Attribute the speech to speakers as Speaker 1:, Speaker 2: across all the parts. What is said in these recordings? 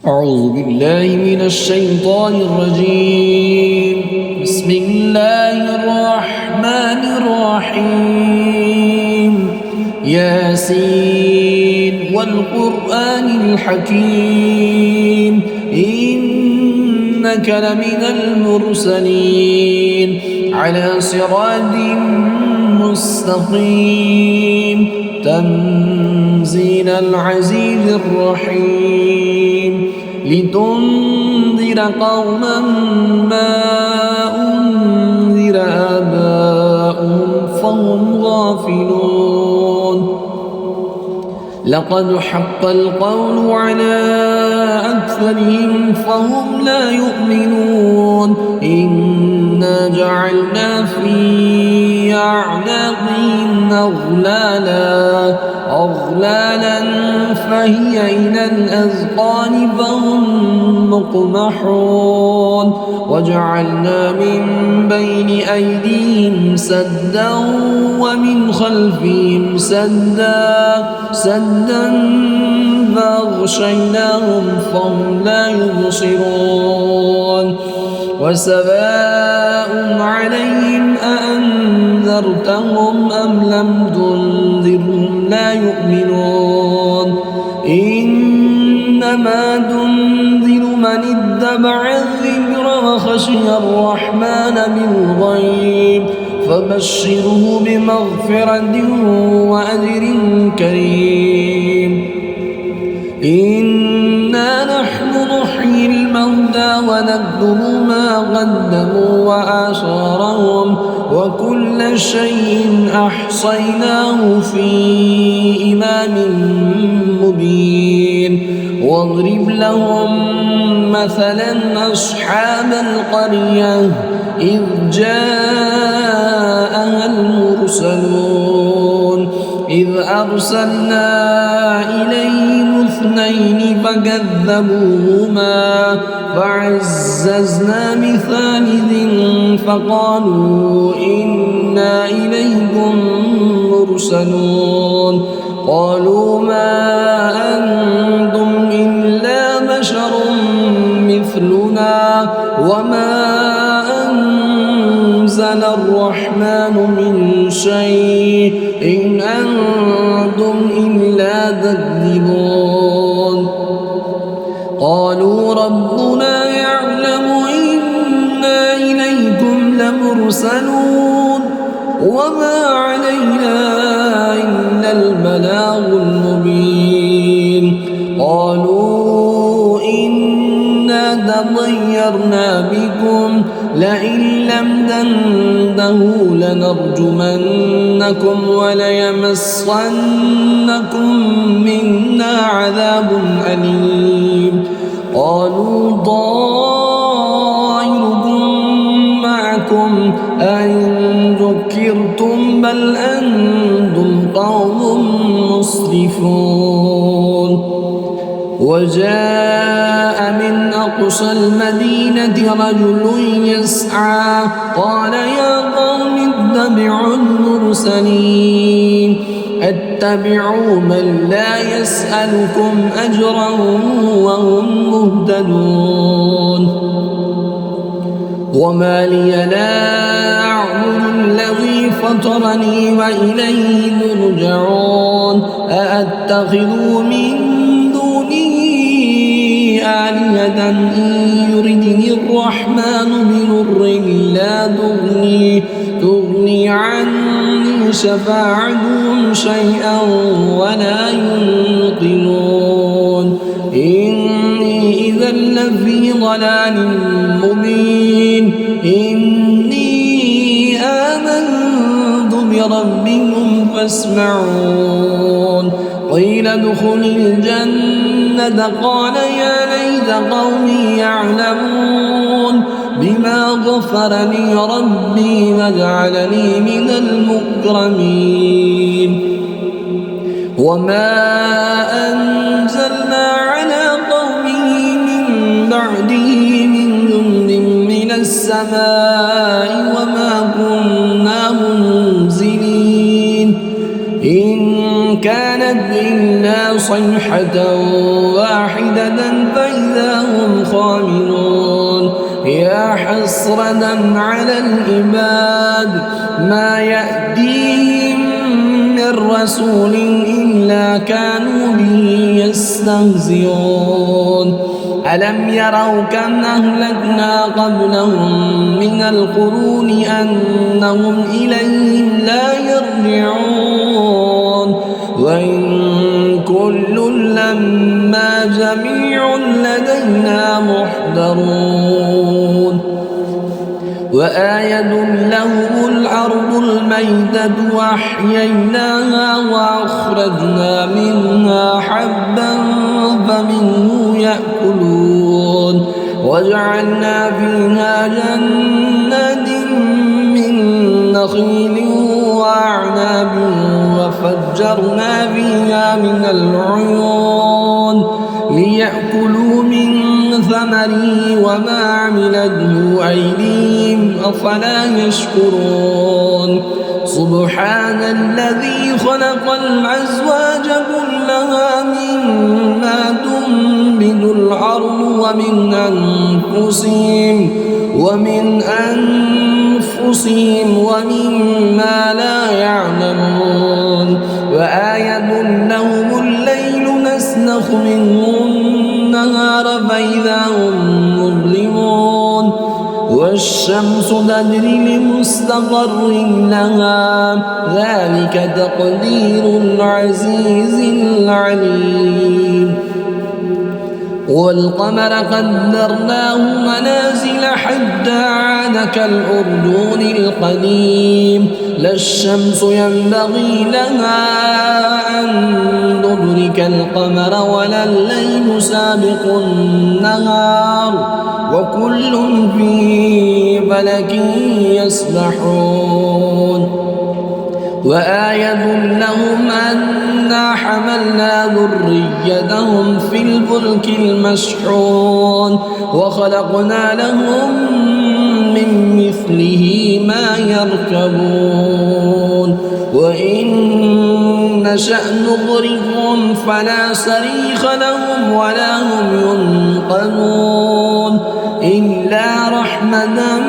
Speaker 1: أعوذ بالله من الشيطان الرجيم. بسم الله الرحمن الرحيم. ياسين والقرآن الحكيم إنك لمن المرسلين على صراط مستقيم تنزيل العزيز الرحيم لتنذر قوما ما أنذر آباؤهم فهم غافلون. لقد حق القول على أكثرهم فهم لا يؤمنون. إنا جعلنا في أعناقهم أغلالا فهي إلى الأذقان فهم مقمحون. وجعلنا من بين أيديهم سدا ومن خلفهم سدا فأغشيناهم فهم لا يبصرون. وسواء عليهم أأنذرتهم أم لم تنذرهم لا يؤمنون. إنما تنذر من اتبع الذكر وخشي الرحمن بالغيب فبشره بمغفرة وأجر كريم. إنا نحن نحيي الموتى ونكتب ما قدموا وآثارهم وكل شيء أحصيناه في إمام مبين. واضرب لهم مثلا أصحاب القرية إذ جاءها المرسلون إذ أرسلنا إليهم اثنين فكذبوهما فعززنا بثالث فقالوا إنا إليكم مرسلون. قالوا ما أنتم إلا بشر مثلنا وما أنزل الرحمن من شيء إن أنتم إلا تكذبون. قالوا ربنا يعلم إنا إليكم لمرسلون وما علينا إلا البلاغ المبين. قالوا إنا تطيرنا بكم لئن لم تنتهوا لنرجمنكم وليمسنكم منا عذاب أليم. قالوا طائركم معكم أئن ذكرتم بل أنتم قوم مسرفون. وجاء من أقصى المدينة رجل يسعى قال يا قوم اتبعوا المرسلين اتبعوا من لا يسألكم أجرا وهم مهتدون. وما لي لا أعبد الذي فطرني وإليه ترجعون. أأتخذ من دونه آلهة إن يردني الرحمن بضر لا تغني عني شفاعتهم شيئا ولا ينقذون. إني إذا لفي ضلال مبين. إني آمنت بربكم فاسمعون. قيل ادخل الجنة قال يا ليت قومي يعلمون بما غفر لي ربي وجعلني من المكرمين. وما أنزلنا على قومه من بعده من جند من السماء وما كنا منزلين. إن كانت إلا صيحة واحدة فإذا عاملون يا حسرة على العباد ما يأتيهم من رسول إلا كانوا به يستهزئون ألم يروا كم أهلكنا قبلهم من القرون أنهم إليهم لا يرجعون وإن كل لما جميع لدينا محضرون وآية لهم الأرض الميتة وأحييناها وأخرجنا منها حبا فمنه يأكلون وجعلنا فيها جنات من نخيل وأعناب وفجرنا فيها من العيون ليأكلوا من ثمره وما عملته أيديهم أفلا يشكرون سبحان الذي خلق الأزواج كلها مما تنبت الأرض ومن أنفسهم ومما لا يعلمون وآية لهم الليل نسلخ منه النهار فإذا هم مظلمون والشمس تجري لمستقر لها ذلك تقدير العزيز العليم والقمر قدرناه منازل حتى عاد كالأرجون القديم لا الشمس ينبغي لها أن تدرك القمر ولا الليل سابق النهار وكل في فلك يسبحون وآية لهم أنا حملنا ذريتهم في الفلك المشحون وخلقنا لهم من مثله ما يركبون وإن نشأ نغرقهم فلا صريخ لهم ولا هم ينقذون إلا رحمة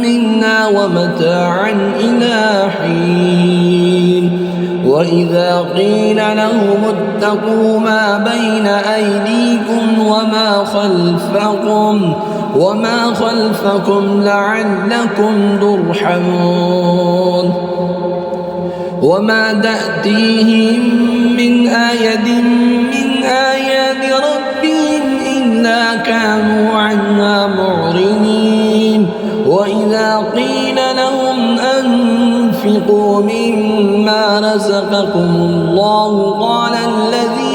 Speaker 1: منا ومتاعا إلى حين وإذا قيل لهم اتقوا ما بين أيديكم وما خلفكم لعلكم ترحمون وما تأتيهم من آية من آيات ربهم إلا كانوا عنها معرضين وإذا قيل لهم أنفقوا مما رزقكم الله قال الذين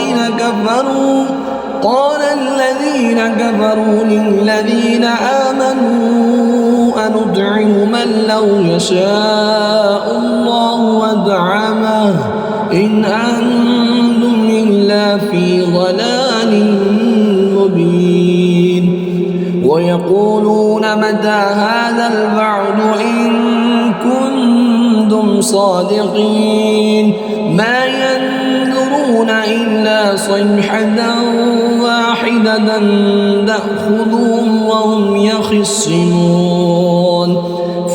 Speaker 1: كفروا للذين آمنوا أنطعم من لو يشاء الله أطعمه إن أنتم إلا في ضلال مبين ويقولون متى هذا الوعد إن كنتم صادقين ما ينظرون إلا صيحة واحدة تأخذهم وهم يخصمون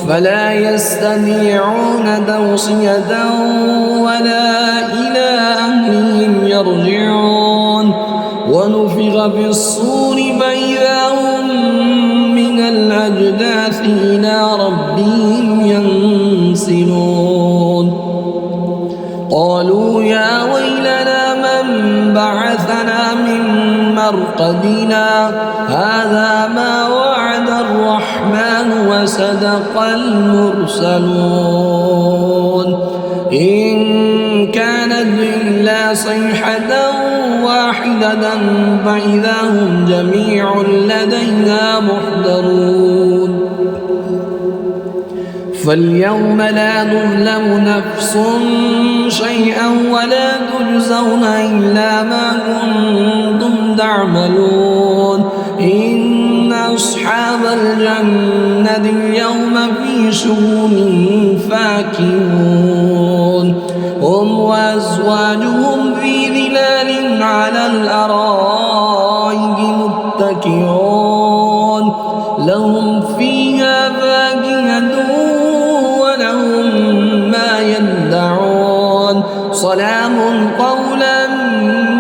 Speaker 1: فلا يستطيعون توصية ولا إلى أهلهم يرجعون ونفخ في الصور فإذا هم من الأجداث إلى ربهم ينسلون قالوا يا ويلنا من بعثنا من مرقدنا هذا ما وعد الرحمن وصدق المرسلون إن كانت إلا صيحة واحدة فإذا هم جميع لدينا محضرون فاليوم لا تظلم نفس شيئا ولا تجزون إلا ما كنتم تعملون إن أصحاب الجنة اليوم في شغل فاكهون هم وأزواجهم في ظلال على الأرائك متكئون لهم فيها فاكهة ولهم ما يدعون سلام قولا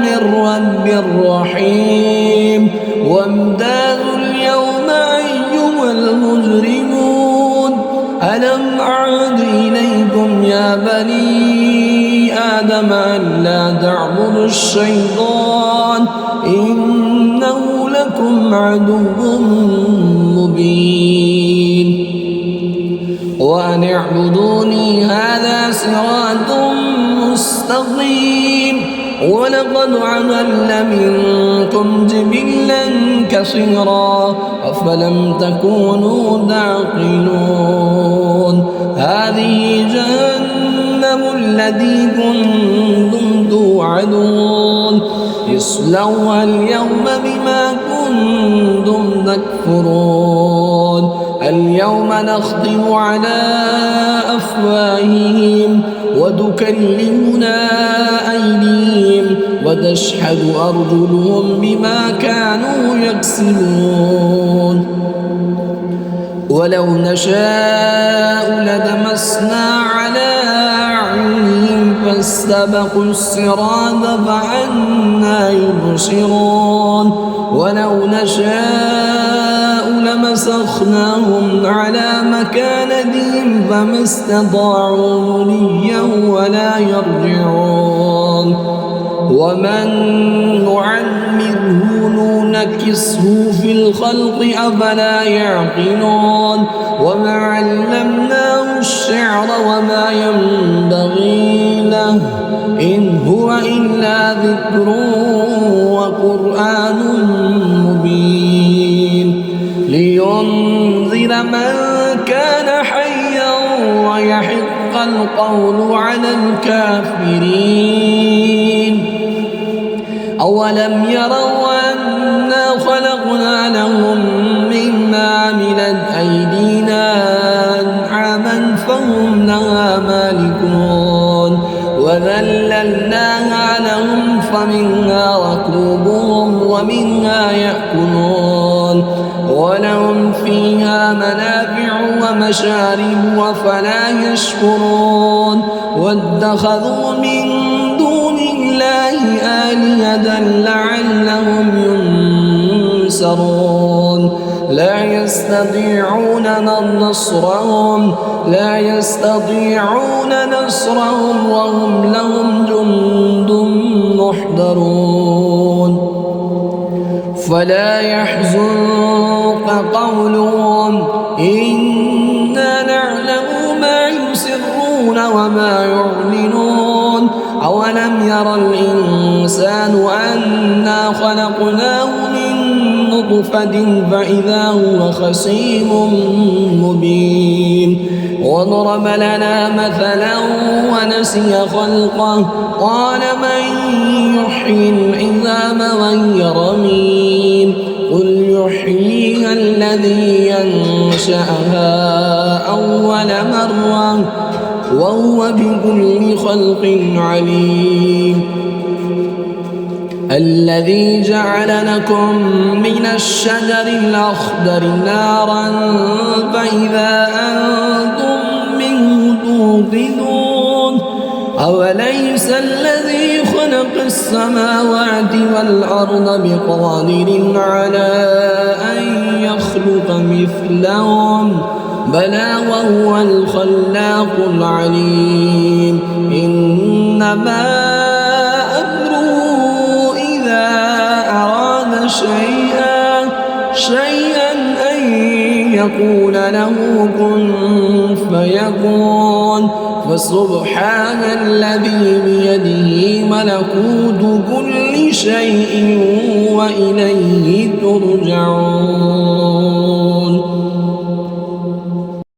Speaker 1: من رب رحيم وامتازوا اليوم أيها المجرمون ألم أعد إليكم يا بني آدم ألا تعبدوا الشيطان إنه لكم عدو مبين وأن اعبدوني هذا صراط مستقيم ولقد عملنا منكم جبلا كثيرا أفلم تكونوا تعقلون هذه جهنم التي كنتم توعدون اصلوها اليوم بما كنتم تكفرون اليوم نختم على أفواههم وتكلمنا أيديهم وتشهد أرجلهم بما كانوا يكسبون ولو نشاء لدمسنا على أعينهم فاستبقوا الصراط فأنى يبصرون ولو نشاء لمسخناهم على مكانتهم فما استطاعوا مضيا ولا يرجعون ومن نعمره ننكسه في الخلق أفلا يعقلون وما علمناه الشعر وما ينبغي له إن هو إلا ذكر وقرآن مبين لينذر من كان حيا ويحق القول على الكافرين أولم يروا أنا خلقنا لهم مما عملت أيدينا أنعاما فهم لها مالكون وذللناها لهم فمنها ركوبهم ومنها يأكلون ولهم فيها منافع ومشارب وفلا يشكرون واتخذوا من دون الله آلهة لعلهم ينصرون لا يستطيعون نصرهم وهم لهم جند محضرون فلا يحزنك قولهم إنا نعلم ما يسرون وما يعلنون أولم يرى الإنسان أنا خلقناه من نطفة فإذا هو خصيم مبين وضرب لنا مثلا ونسي خلقه قال من يحيي العظام وهي رميم قل يحييها الذي ينشأها أول مرة وهو بكل خلق عليم الذي جعل لكم من الشجر الأخضر نارا فإذا أنتم منه توقدون أوليس الذي خلق السماوات والأرض بقادر على أن يخلق مثلهم بلى وهو الخلاق العليم إنما أمره إذا أراد شيئا أن يقول له كن فيكون فسبحان الذي بيده ملكوت كل شيء وإليه ترجعون.